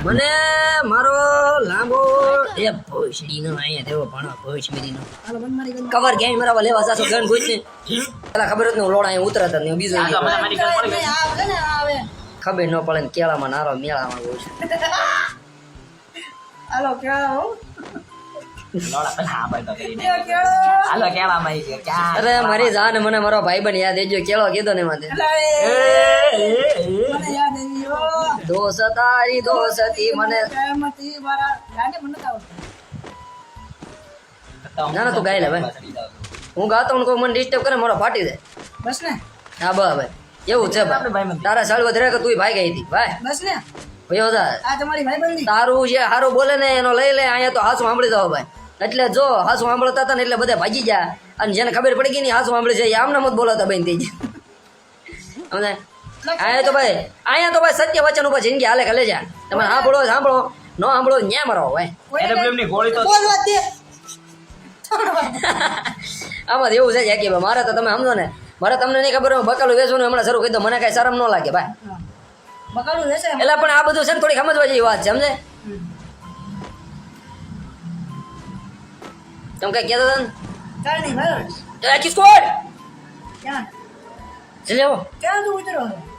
મને મારો લાંબો એ ભોસડીનો અહીંયા તેવો ભણો ભોસડીનો કવર ગેમ મારા લેવા જાસો ગન ભૂસી પેલા ખબર જ ન લોડા અહીંયા ઉતરતા ને બીજો ખબર ન પડે ને કેળામાં નારો મેળામાં બહુ છે હાલો કેળો અરે મારી જાન મને મારો ભાઈબંધ યાદ દેજો કેળો કીધો ને માથે દોષ તારી દોષતી મને ના ના તું ગાઈ લે ભાઈ હું ગાતો હું કોઈ મને ડિસ્ટર્બ કરે મારો ફાટી જાય બસ ને હા ભાઈ એવું છે ભાઈ તારા સાલ વધરે કે તું ભાઈ ગઈ હતી ભાઈ બસ ને ભયો આ તમારી ભાઈબંધી તારું જે હારું બોલે ને એનો લઈ લે અહીંયા તો હાસું સાંભળી દો ભાઈ એટલે જો હાસું સાંભળતા હતા ને એટલે બધા ભાગી ગયા અને જેને ખબર પડી ગઈ ને હાસું સાંભળી જાય આમના મત બોલાતા બેન થઈ જાય અહીંયા તો ભાઈ સત્ય વચન ઉપર જિંદગી હાલે ખલે જા તમે સાંભળો સાંભળો ન સાંભળો ન્યા મરો ભાઈ આમાં એવું છે કે મારે તો તમે સમજો ને મારે તમને નહીં ખબર હોય બકાલું વેચવાનું હમણાં શરૂ કરી દો મને કઈ શરમ ન લાગે ભાઈ બકાલું લેશે એટલે પણ આ બધું છે ને થોડી સમજવા જેવી વાત છે સમજે તમે કઈ કહેતા હતા ને ચાલ નહીં ભાઈ કિસ્કોટ ક્યાં લેવો ક્યાં તું ઉતરો